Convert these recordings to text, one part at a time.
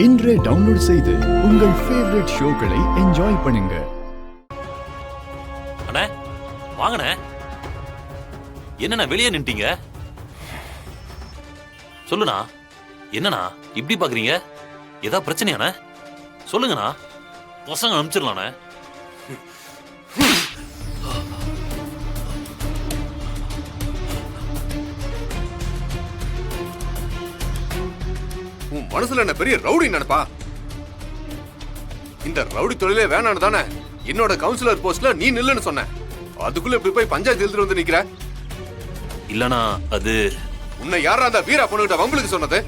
இன்றே டவுன்லோட் செய்து உங்கள் ஃபேவரட் ஷோக்களை என்ஜாய் பண்ணுங்க. அண்ணே வாங்கண்ணே. என்னண்ணா வெளியே நின்ட்டீங்க? சொல்லுண்ணா. என்னண்ணா இப்படி பாக்குறீங்க? ஏதா பிரச்சனையாண்ணே? சொல்லுங்கண்ணா. பசங்க அனுப்பிச்சிடலாண்ணே. உன் மனசுல என்ன பெரிய ரவுடி நினைப்பா? இந்த ரவுடி தொழிலே வேணான்னு தானே என்னோட கவுன்சிலர் போஸ்ட்ல நீ நில்லுன்னு சொன்ன. அதுக்குள்ள இப்படி போய் பஞ்சாயத்து எழுதிட்டு வந்து நிக்கிற. இல்லனா அது உன்னை யாரா அந்த வீரா பொண்ணுகிட்ட வம்பளுக்கு சொன்னது?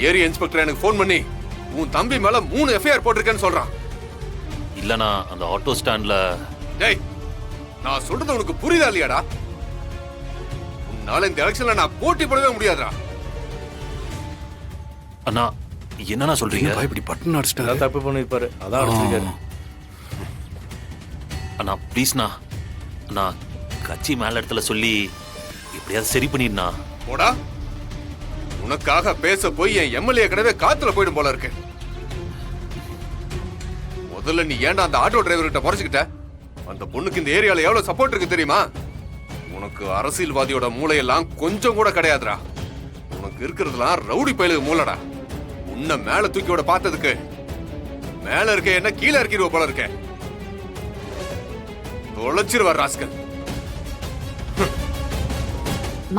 ஏரியா இன்ஸ்பெக்டர் எனக்கு போன் பண்ணி உன் தம்பி மேல 3 எஃப்ஐஆர் போட்டிருக்கேன்னு சொல்றான். இல்லனா அந்த ஆட்டோ ஸ்டாண்ட்ல. டேய், நான் சொல்றது உனக்கு புரியுதா இல்லையாடா? உன்னால இந்த எலெக்ஷன்ல நான் போட்டி போடவே முடியாதுடா. அண்ணா என்னண்ணா சொல்றீங்க? இப்படி பட்டன் அடிச்சிட்டாரு. தப்பு பண்ணிருப்பாரு, அதான் அடிச்சிருக்காரு. அண்ணா ப்ளீஸ்ண்ணா. அண்ணா கட்சி மேல இடத்துல சொல்லி எப்படியாவது சரி பண்ணிடுண்ணா. போடா, உனக்காக பேச போய் என் எம்எல்ஏ கடவே காத்துல போயிடும் போல இருக்கு. முதல்ல நீ ஏன்டா அந்த ஆட்டோ டிரைவர்கிட்ட முறைச்சுக்கிட்ட? அந்த பொண்ணுக்கு இந்த ஏரியால எவ்வளவு சப்போர்ட் இருக்கு தெரியுமா? உனக்கு அரசியல்வாதியோட மூளையெல்லாம் கொஞ்சம் கூட கிடையாதுடா. உனக்கு இருக்கிறதுலாம் ரவுடி பயலுக்கு மூலடா. உன்னை மேல தூக்கியோட பார்த்ததுக்கு மேல இருக்க என்ன கீழே இறக்கிடுவ போல இருக்க. தொலைச்சிருவார் ராஸ்கல்.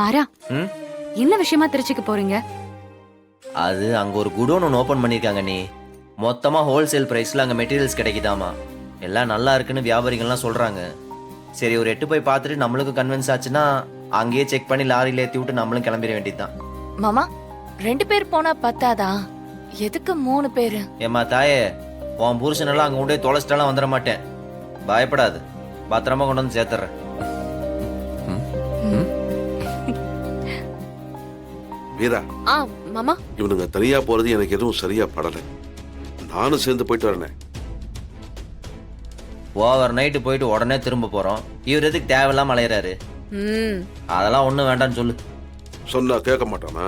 மாறா, என்ன விஷயமா திருச்சிக்கு போறீங்க? அது அங்க ஒரு குடோன் ஒன்று ஓபன் பண்ணிருக்காங்க. நீ மொத்தமா ஹோல்சேல் பிரைஸ்ல அங்க மெட்டீரியல்ஸ் கிடைக்குதாமா. எல்லாம் நல்லா இருக்குன்னு வியாபாரிகள்லாம் சொல்றாங்க. சரி, ஒரு 8 போய் பார்த்துட்டு நம்மளுக்கு கன்வின்ஸ் ஆச்சுன்னா அங்கேயே செக் பண்ணி லாரியில ஏற்றி விட்டு நம்மளும் கிளம்பிட வேண்டியதுதான். மாமா, 2 பேர் போனா பத்தாதா? எதுக்கு 3 பேரு? ஏமா தாயே, உன் புருஷனெல்லாம் அங்க கொண்டே தொலைச்சிட்டாலாம் வந்துட மாட்டேன். பயப்படாது, பத்திரமா கொண்டு வந்து சேர்த்துறேன். வீரா, மாமா, இவனுங்க தனியா போறது எனக்கு எதுவும் சரியா படல. நானும் சேர்ந்து போயிட்டு வரேன். ஓவர் நைட்டு போயிட்டு உடனே திரும்ப போறோம். இவர் எதுக்கு தேவையில்லாம அலையிறாரு? அதெல்லாம் ஒண்ணும் வேண்டாம்னு சொல்லு. சொன்னா கேட்க மாட்டானா?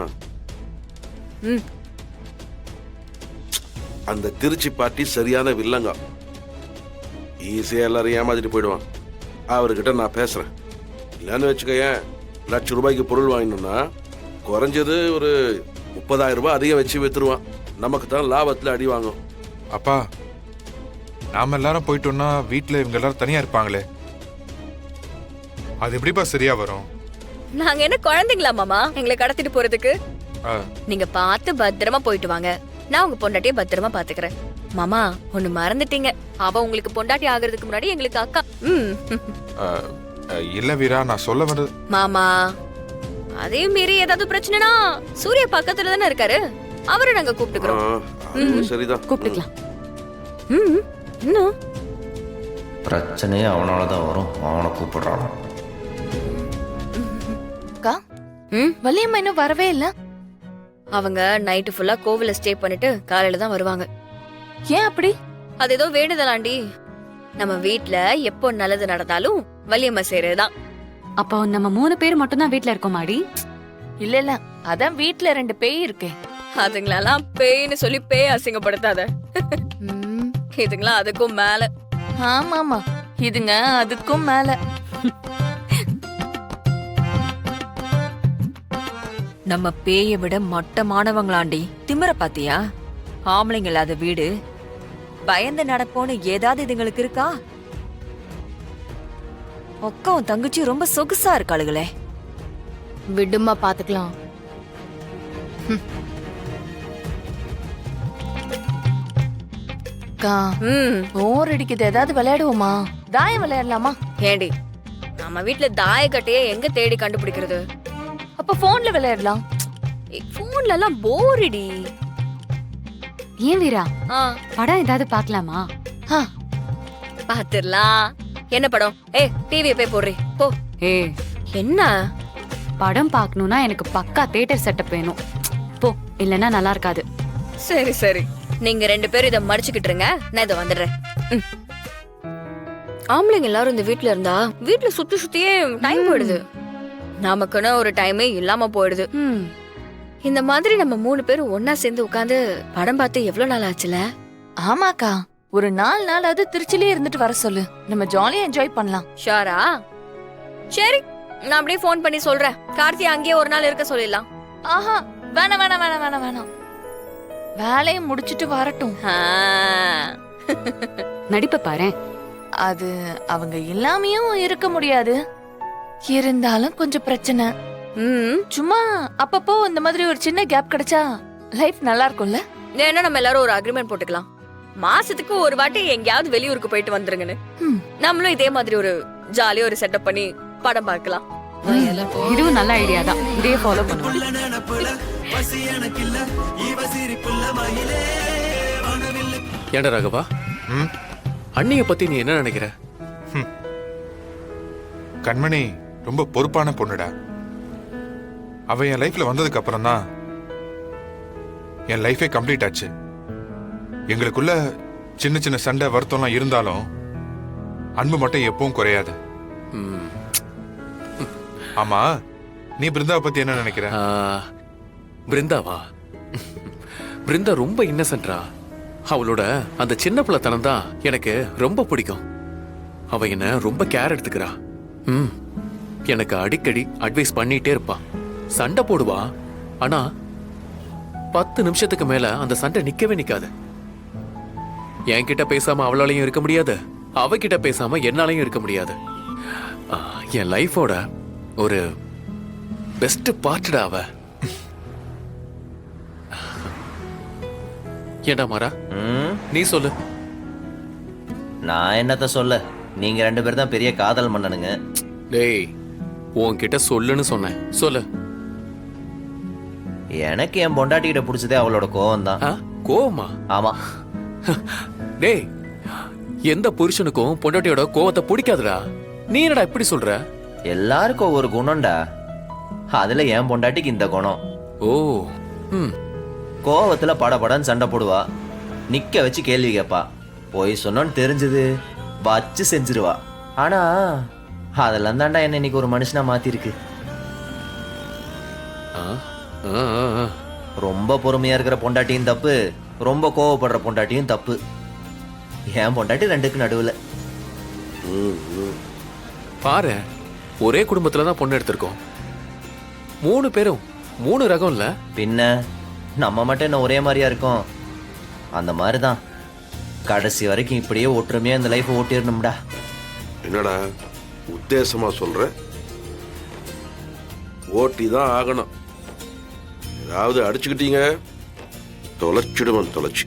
அந்த திருச்சி பாட்டி சரியான வில்லங்க. ஈஸியா எல்லாரும் ஏமாத்திட்டு போயிடுவான். அவர்கிட்ட நான் பேசுறேன். இல்லன்னு வச்சுக்கேன், ₹1,00,000 பொருள் வாங்கணும்னா குறைஞ்சது ஒரு 30,000 ரூபாய் அதிகம் வச்சு வித்துருவான். நமக்கு தான் லாபத்துல அடி வாங்கும். அப்பா, நாம எல்லாரும் போயிட்டோம்னா வீட்டுல இவங்க எல்லாரும் தனியா இருப்பாங்களே, அது எப்படிப்பா சரியா வரும்? நாங்க என்ன குழந்தைங்களா மாமா எங்களை கடத்திட்டு போறதுக்கு? நீங்க பார்த்து பத்திரமா போயிட்டு வாங்க. நான் உங்க பொண்டாட்டிய பத்திரமா பாத்துக்கிறேன். மாமா, ஒண்ணு மறந்துட்டீங்க. அவ உங்களுக்கு பொண்டாட்டி ஆகிறதுக்கு முன்னாடி எங்களுக்கு அக்கா. இல்ல வீரா, நான் சொல்ல வந்தது. மாமா, அதையும் மீறி ஏதாவது பிரச்சனைனா சூர்யா பக்கத்துல தானே இருக்காரு, அவரை நாங்க கூப்பிட்டுக்கிறோம். சரிதான், கூப்பிட்டுக்கலாம். இன்னும் பிரச்சனையே அவனாலதான் வரும். அவனை கூப்பிடுறான். அக்கா, வள்ளியம்மா இன்னும் வரவே இல்ல. அவங்க நைட்டு ஃபுல்லா கோவில ஸ்டே பண்ணிட்டு காலையில தான் வருவாங்க. ஏன் அப்படி? அது ஏதோ வேண்டுதலாண்டி. நம்ம வீட்ல எப்போ நல்லது நடந்தாலும் வள்ளியம்மா செய்யறதுதான். அப்போ நம்ம 3 பேர் மட்டும் தான் வீட்ல இருக்கோம் மாடி? இல்ல, அதான் வீட்ல 2 பேய் இருக்கு. அதுங்களெல்லாம் பேய்னு சொல்லி பேய் அசிங்கப்படுத்தாத. இதுங்களா அதுக்கும் மேல. ஆமாமா, இதுங்க அதுக்கும் மேல. நம்ம பேயை விட மட்டமானவங்களாண்டி. திமிர பாத்தியா? ஆம்பளைங்க இல்லாத வீடு, பயந்து நடப்போன்னு ஏதாவது இதுங்களுக்கு இருக்கா? அக்காவும் தங்கச்சி ரொம்ப சொகுசா இருக்காளுகளே. விடுமா, பாத்துக்கலாம். போர் அடிக்குது, ஏதாவது விளையாடுவோமா? தாயம் விளையாடலாமா? ஏண்டி, நம்ம வீட்ல தாயக்கட்டையே எங்க தேடி கண்டுபிடிக்கிறது? அப்ப போன்ல விளையாடலாம். போன்ல எல்லாம் போரிடி. ஏன் வீரா, படம் ஏதாவது பாக்கலாமா? பாத்துடலாம். என்ன படம்? டிவியை போய் போடுறே போ. என்ன படம் பாக்கணும்னா எனக்கு பக்கா தியேட்டர் செட்டப் வேணும். போ, இல்லன்னா நல்லா இருக்காது. சரி சரி, நீங்க 2 பேரும் இதை மடிச்சுக்கிட்டுருங்க, நான் இதை வந்துடுறேன். ஆம்பளைங்க எல்லாரும் இந்த வீட்ல இருந்தா வீட்ல சுத்தி சுத்தியே டைம் போயிடுது. நமக்குன்னு ஒரு டைமே இல்லாம போயிடுது. இந்த மாதிரி நம்ம 3 பேரும் ஒன்னா சேர்ந்து உட்காந்து படம் பார்த்து எவ்வளவு நாள் ஆச்சுல? ஆமாக்கா, ஒரு 4 நாளாவது திருச்சிலே இருந்துட்டு வர சொல்லு, நம்ம ஜாலியா என்ஜாய் பண்ணலாம். ஷாரா? சரி, நான் அப்படியே ஃபோன் பண்ணி சொல்றேன். கார்த்தி அங்கேயே ஒரு நாள் இருக்க சொல்லிடலாம். ஆஹா, வேணாம் வேணாம் வேணாம் வேணாம் வேணாம், வேலையை முடிச்சிட்டு வரட்டும். நடிப்ப பாரேன். அது அவங்க இல்லாமையும் இருக்க முடியாது, இருந்தாலும் கொஞ்சம் பிரச்சனை. சும்மா அப்பப்போ இந்த மாதிரி ஒரு சின்ன கேப் கிடைச்சா லைஃப் நல்லா இருக்கும்ல. ஏன்னா நம்ம எல்லாரும் ஒரு அக்ரிமெண்ட் போட்டுக்கலாம், மாசத்துக்கு ஒரு வாட்டி எங்கேயாவது வெளியூருக்கு போயிட்டு வந்துருங்கன்னு. நம்மளும் இதே மாதிரி ஒரு ஜாலியா ஒரு செட்டப் பண்ணி படம் பார்க்கலாம். இதுவும் நல்ல ஐடியா தான், இதே ஃபாலோ பண்ணுவோம். ஏண்டா ராகவா, அண்ணிய பத்தி நீ என்ன நினைக்கிற? கண்மணி ரொம்ப பொறுப்பான பொண்ணுடா. அவ என் லைஃப்ல வந்ததுக்கு அப்புறம் தான் என் லைஃபே கம்ப்ளீட் ஆச்சு. எங்களுக்குள்ள சின்ன சின்ன சண்டை வருத்தம்லாம் இருந்தாலும் அன்பு மட்டும் எப்பவும் குறையாது. ஆமா, நீ பிருந்தாவை பத்தி என்ன நினைக்கிற? பிருந்தாவா? பிருந்தா ரொம்ப இன்னசென்ட்ரா. அவளோட அந்த சின்ன பிள்ளைத்தனம் தான் எனக்கு ரொம்ப பிடிக்கும். அவ என்ன ரொம்ப கேர் எடுத்துக்கிறா. எனக்கு அடிக்கடி அட்வைஸ் பண்ணிட்டே இருப்பா. சண்டை போடுவா, ஆனா 10 நிமிஷத்துக்கு மேல அந்த சண்டை நிக்கவே நிக்காது. என்கிட்ட பேசாம அவளாலையும் இருக்க முடியாது, அவகிட்ட பேசாம என்னாலையும் இருக்க முடியாது. என் லைஃபோட ஒரு பெஸ்ட் பார்ட்டடா அவ. ஏண்டா மாறா, நீ சொல்லு. நான் என்னத்த சொல்ல, நீங்க 2 பேர் தான் பெரிய காதல் மன்னனுங்க. டேய், உன்கிட்ட சொல்லுன்னு சொன்னேன், சொல்லு. எனக்கு என் பொண்டாட்டி கிட்ட பிடிச்சதே அவளோட கோவம் தான். கோவமா? ஆமா. டேய், எந்த புருஷனுக்கும் பொண்டாட்டியோட கோவத்தை பிடிக்காதுடா. நீ என்னடா இப்படி சொல்ற? எல்லாருக்கும் ஒவ்வொரு குணம்டா, அதுல என் பொண்டாட்டிக்கு இந்த குணம். ஓ. கோவத்துல படபடன்னு சண்டை போடுவா, நிக்க வச்சு கேள்வி கேட்பா, போய் சொன்னோன்னு தெரிஞ்சது வச்சு செஞ்சிருவா. ஆனா அதெல்லாம் தாண்டா என்ன இன்னைக்கு ஒரு மனுஷனா மாத்திருக்கு. ரொம்ப பொறுமையா இருக்கிற பொண்டாட்டியும் தப்பு, ரொம்ப கோவப்படுற பொண்டாட்டியும் தப்பு. என் பொண்டாட்டி 2க்கு நடுவுல. பாரு, ஒரே குடும்பத்துல தான் பொண்ணு எடுத்திருக்கோம். 3 பேரும் 3 ரகம் இல்ல. பின்ன நம்ம மட்டும் என்ன ஒரே மாதிரியா இருக்கோம்? அந்த மாதிரிதான் கடைசி வரைக்கும் இப்படியே ஒற்றுமையா இந்த லைஃப் ஓட்டிடணும்டா. என்னடா உத்தேசமா சொல்ற? ஓட்டி தான் ஆகணும். ஏதாவது அடிச்சுக்கிட்டீங்க தொலைச்சிடுவன் தொலைச்சு.